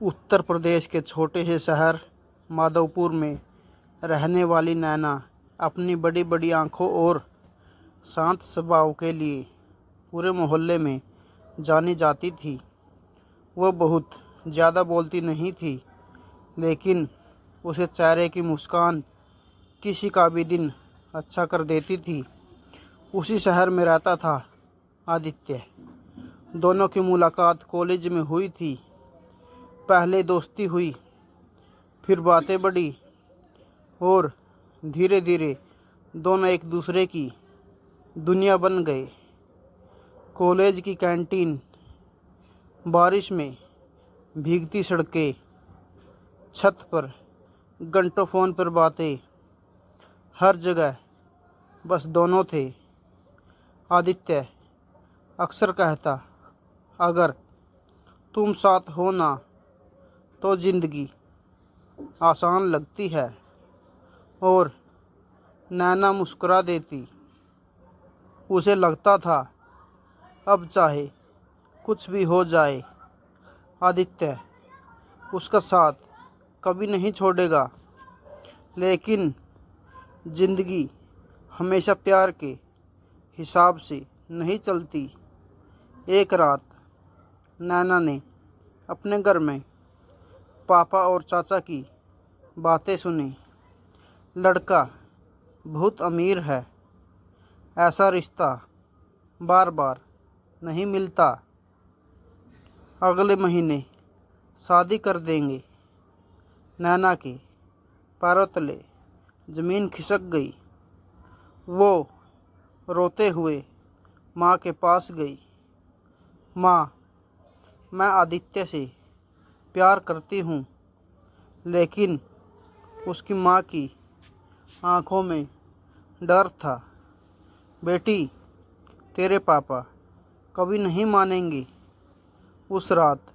उत्तर प्रदेश के छोटे से शहर माधवपुर में रहने वाली नैना अपनी बड़ी बड़ी आंखों और शांत स्वभाव के लिए पूरे मोहल्ले में जानी जाती थी। वह बहुत ज़्यादा बोलती नहीं थी, लेकिन उसे चेहरे की मुस्कान किसी का भी दिन अच्छा कर देती थी। उसी शहर में रहता था आदित्य। दोनों की मुलाकात कॉलेज में हुई थी। पहले दोस्ती हुई, फिर बातें बढ़ी और धीरे धीरे दोनों एक दूसरे की दुनिया बन गए। कॉलेज की कैंटीन, बारिश में भीगती सड़कें, छत पर घंटों फ़ोन पर बातें, हर जगह बस दोनों थे। आदित्य अक्सर कहता, अगर तुम साथ हो ना तो ज़िंदगी आसान लगती है, और नैना मुस्कुरा देती। उसे लगता था अब चाहे कुछ भी हो जाए, आदित्य उसका साथ कभी नहीं छोड़ेगा। लेकिन ज़िंदगी हमेशा प्यार के हिसाब से नहीं चलती। एक रात नैना ने अपने घर में पापा और चाचा की बातें सुनी। लड़का बहुत अमीर है, ऐसा रिश्ता बार बार नहीं मिलता, अगले महीने शादी कर देंगे। नैना के पैरों तले ज़मीन खिसक गई। वो रोते हुए माँ के पास गई। माँ, मैं आदित्य से प्यार करती हूँ। लेकिन उसकी माँ की आंखों में डर था। बेटी, तेरे पापा कभी नहीं मानेंगे। उस रात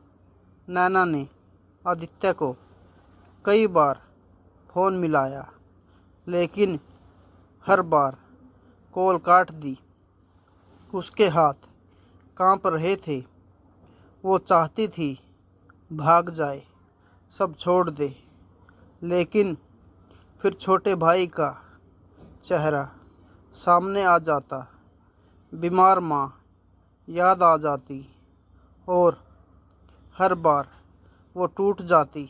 नैना ने आदित्य को कई बार फ़ोन मिलाया, लेकिन हर बार कॉल काट दी। उसके हाथ कांप रहे थे। वो चाहती थी भाग जाए, सब छोड़ दे, लेकिन फिर छोटे भाई का चेहरा सामने आ जाता, बीमार माँ याद आ जाती, और हर बार वो टूट जाती।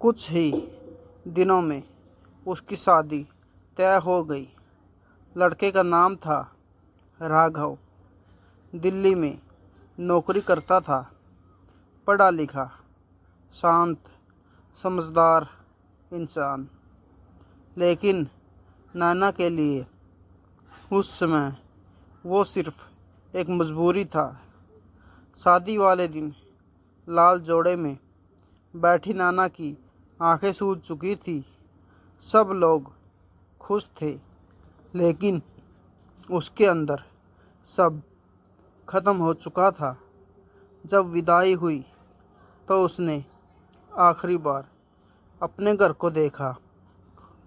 कुछ ही दिनों में उसकी शादी तय हो गई। लड़के का नाम था राघव। दिल्ली में नौकरी करता था, पढ़ा लिखा, शांत, समझदार इंसान। लेकिन नैना के लिए उस समय वो सिर्फ एक मजबूरी था। शादी वाले दिन लाल जोड़े में बैठी नैना की आंखें सूज चुकी थी। सब लोग खुश थे, लेकिन उसके अंदर सब खत्म हो चुका था। जब विदाई हुई तो उसने आखिरी बार अपने घर को देखा।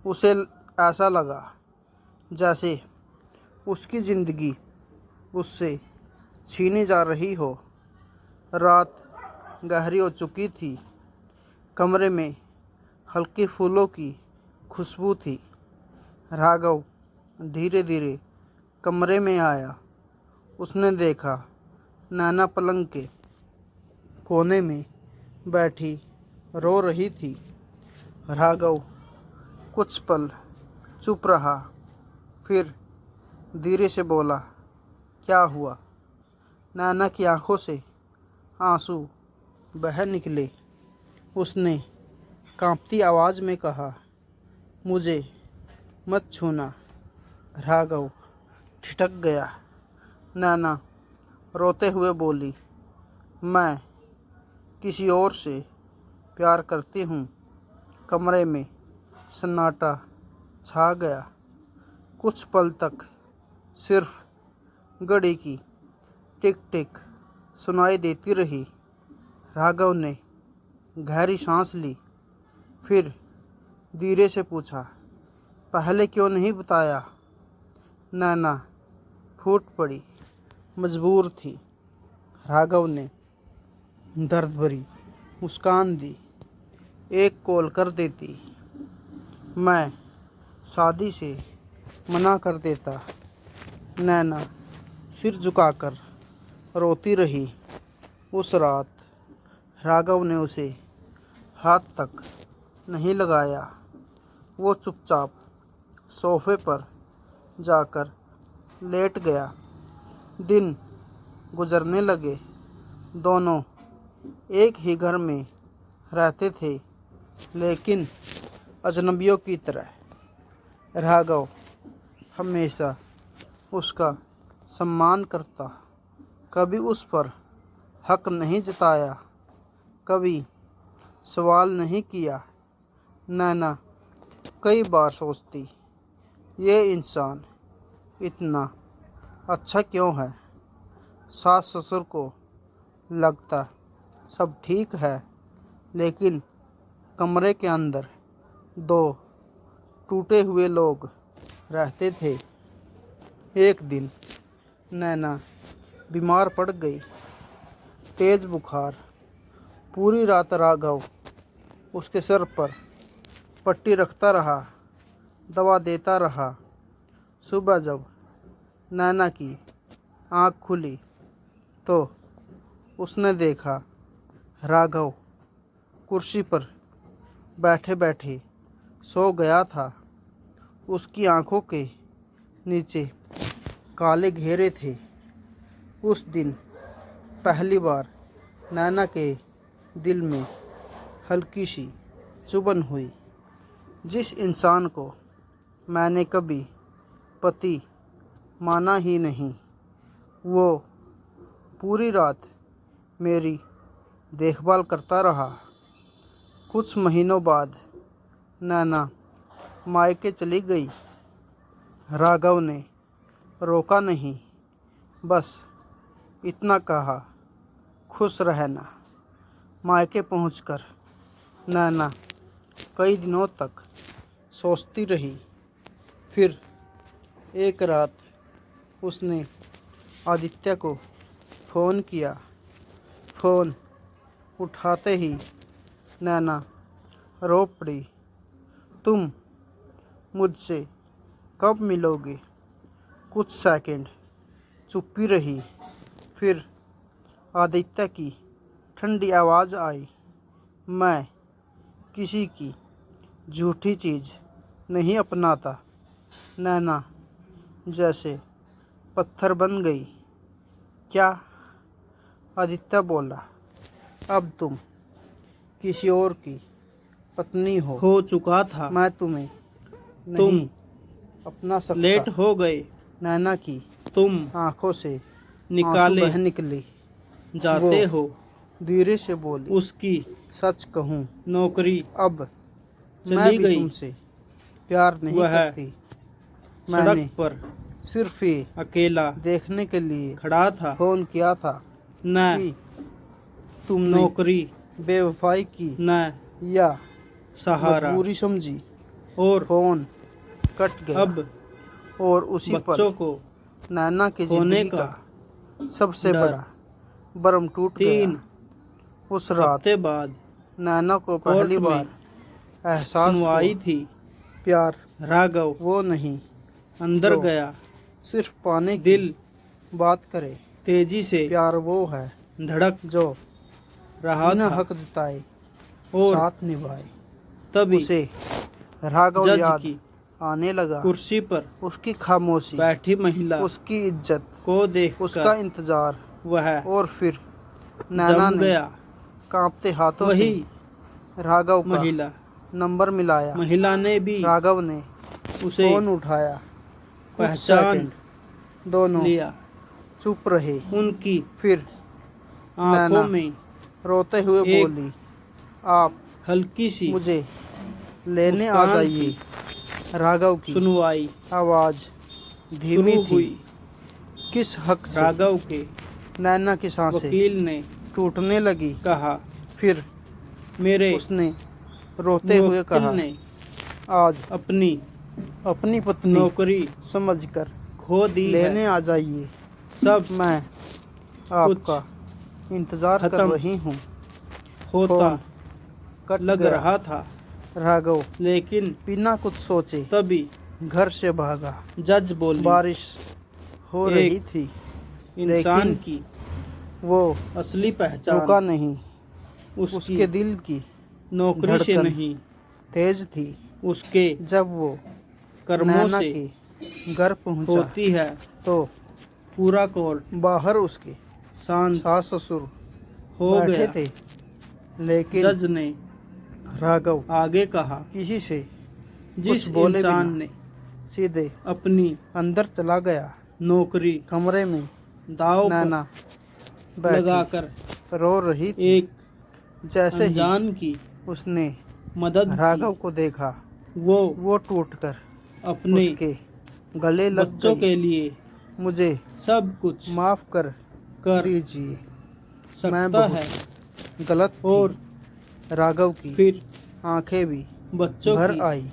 उसे ऐसा लगा जैसे उसकी ज़िंदगी उससे छीनी जा रही हो। रात गहरी हो चुकी थी। कमरे में हल्की फूलों की खुशबू थी। राघव धीरे धीरे कमरे में आया। उसने देखा नैना पलंग के कोने में बैठी रो रही थी। राघव कुछ पल चुप रहा, फिर धीरे से बोला, क्या हुआ? नैना की आंखों से आंसू बह निकले। उसने कांपती आवाज़ में कहा, मुझे मत छूना। राघव ठिठक गया। नैना रोते हुए बोली, मैं किसी और से प्यार करती हूँ। कमरे में सन्नाटा छा गया। कुछ पल तक सिर्फ घड़ी की टिक टिक सुनाई देती रही। राघव ने गहरी सांस ली, फिर धीरे से पूछा, पहले क्यों नहीं बताया? नैना फूट पड़ी, मजबूर थी। राघव ने दर्द भरी मुस्कान दी, एक कॉल कर देती। मैं शादी से मना कर देता। नैना सिर झुकाकर रोती रही। उस रात राघव ने उसे हाथ तक नहीं लगाया। वो चुपचाप सोफे पर जाकर लेट गया। दिन गुजरने लगे। दोनों एक ही घर में रहते थे, लेकिन अजनबियों की तरह। राघव हमेशा उसका सम्मान करता, कभी उस पर हक नहीं जताया, कभी सवाल नहीं किया। नैना कई बार सोचती, ये इंसान इतना अच्छा क्यों है। सास ससुर को लगता सब ठीक है, लेकिन कमरे के अंदर दो टूटे हुए लोग रहते थे। एक दिन नैना बीमार पड़ गई। तेज बुखार। पूरी रात राघव उसके सर पर पट्टी रखता रहा, दवा देता रहा। सुबह जब नैना की आँख खुली तो उसने देखा राघव कुर्सी पर बैठे बैठे सो गया था। उसकी आँखों के नीचे काले घेरे थे। उस दिन पहली बार नैना के दिल में हल्की सी चुभन हुई। जिस इंसान को मैंने कभी पति माना ही नहीं, वो पूरी रात मेरी देखभाल करता रहा। कुछ महीनों बाद नैना मायके चली गई। राघव ने रोका नहीं, बस इतना कहा, खुश रहना। मायके पहुंचकर नैना कई दिनों तक सोचती रही। फिर एक रात उसने आदित्य को फ़ोन किया। फ़ोन उठाते ही नैना रो पड़ी। तुम मुझसे कब मिलोगे? कुछ सेकंड चुप्पी रही। फिर आदित्य की ठंडी आवाज़ आई, मैं किसी की झूठी चीज़ नहीं अपनाता। नैना जैसे पत्थर बन गई। क्या? आदित्य बोला, अब तुम किसी और की पत्नी हो चुका था। मैं तुम्हें तुम नहीं अपना सकता। लेट हो गए। नैना की तुम आंखों से आंसू निकाले बह निकले। जाते वो हो। धीरे से बोली, उसकी सच कहूँ नौकरी अब मैं चली भी गई। तुमसे प्यार नहीं वह करती। मैंने सड़क पर सिर्फ ये अकेला देखने के लिए खड़ा था। फ़ोन किया था न कि तुमने नौकरी बेवफाई की न या सहारा। मजबूरी समझी। और फ़ोन कट गया अब और उसी बच्चों पल को नैना की खोने जिंदगी का का सबसे डर। बड़ा भरम टूट 3 गया। उस रात हफ्ते बाद नैना को कोर्ट पहली में बार एहसास सुनवाई हुआ, थी। प्यार राघव वो नहीं अंदर जो गया। सिर्फ पाने की दिल बात करे। तेजी से प्यार वो है धड़क जो रहा बिना था। हक जताए और साथ निभाए। तभी उसे राघव जज याद की आने लगा। कुर्सी पर उसकी खामोशी, बैठी महिला उसकी इज्जत, को उसका देखकर इंतजार। वह और फिर नैना जम ने गया। कांपते हाथों से वही राघव का महिला नंबर मिलाया। महिला ने भी राघव ने उसे फोन उठाया। कुछ पहचान सेकंड दोनों लिया। चुप रहे। उनकी फिर आंखों नैना में रोते हुए एक बोली, आप हल्की सी मुझे लेने आ मुस्कान जाइए। राघव की सुनवाई आवाज़ धीमी शुरू थी। हुई। किस हक से? राघव के नैना की सांसें वकील ने टूटने लगी। कहा, फिर मेरे उसने रोते हुए मुवक्किल कहा, ने आज अपनी पत्नी नौकरी समझकर खो दी लेने है। आ जाइए। सब मैं आपका इंतज़ार कर खत्म रही हूँ। होता फोन कट लग गया। रहा था, राघव लेकिन बिना कुछ सोचे तभी घर से भागा। जज बोली, बारिश हो एक रही थी, इंसान लेकिन की वो असली रुका पहचान नहीं। उसकी उसके दिल की नौकरी से धड़कन नहीं, तेज थी। उसके जब वो कर्मों नैना से के घर पहुंचा होती है। तो पूरा कोर्ट बाहर उसके शांत सास ससुर हो बैठे गया। थे, लेकिन जज ने राघव आगे कहा, किसी से जिस कुछ बोले इंसान बिना ने सीधे अपनी अंदर चला गया। नौकरी कमरे में दाव पर नैना बैठी लगाकर रो रही थी। एक जैसे ही अनजान की उसने मदद राघव की, को देखा, वो वो टूटकर अपने उसके गले लग बच्चों गई। के लिए मुझे सब कुछ माफ कर कर दीजिए, मैं सकता बहुत है। गलत थी। और राघव की फिर आंखें भी बच्चों भर की आई।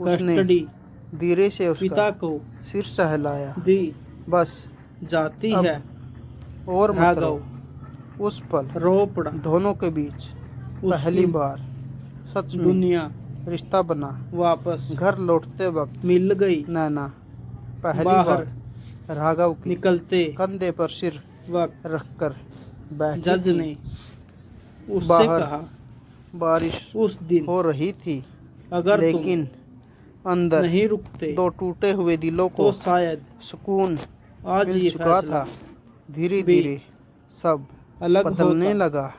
उसने कस्टडी धीरे से उसका पिता को सिर सहलाया। दी बस जाती अब है। और मत राघव रो। उस पल रो पड़ा। दोनों के बीच पहली बार सच में दुनिया रिश्ता बना। वापस घर लौटते वक्त मिल गई। नैना पहली बाहर बार राघव के निकलते कंधे पर सिर वक्त रखकर बैठी जज थी। ने उससे बाहर कहा, बारिश उस दिन हो रही थी, अगर लेकिन तुम अंदर नहीं रुकते दो टूटे हुए दिलों तो को शायद सुकून आज मिल ये चुका फैसला था। धीरे भी धीरे सब अलग बदलने होता। लगा।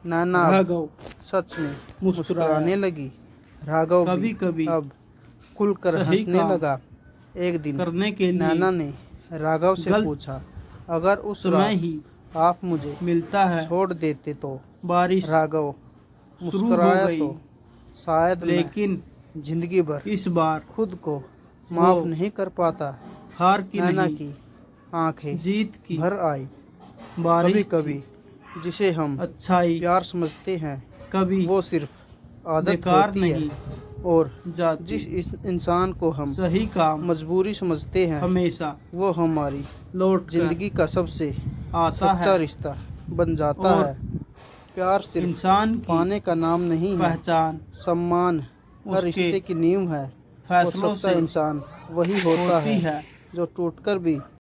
नैना अब राघव सच में मुस्कुराया। मुस्कुराने लगी। राघव भी कभी-कभी अब खुलकर सही हंसने काम लगा। एक दिन करने के नैना लिए ने राघव से गलत पूछा, अगर उस समय रात ही आप मुझे मिलता है। छोड़ देते तो? बारिश राघव शुरू हो मुस्कुराया गई, तो शायद मैं लेकिन जिंदगी भर इस बार खुद को माफ वो नहीं कर पाता। हार की नैना नहीं, की आंखें जीत की। भर आई। कभी बारिश कभी जिसे हम अच्छाई प्यार समझते हैं कभी वो सिर्फ आदत बेकार होती नहीं है, और जाती। जिस इंसान को हम सही काम मजबूरी समझते हैं हमेशा वो हमारी लौट कर जिंदगी का सबसे आता सच्चा है। रिश्ता बन जाता और है। प्यार सिर्फ इंसान की पाने का नाम नहीं है, पहचान सम्मान हर उसके रिश्ते की नींव है। और फैसलों सच्चा से इंसान वही होता होती है। जो टूटकर भी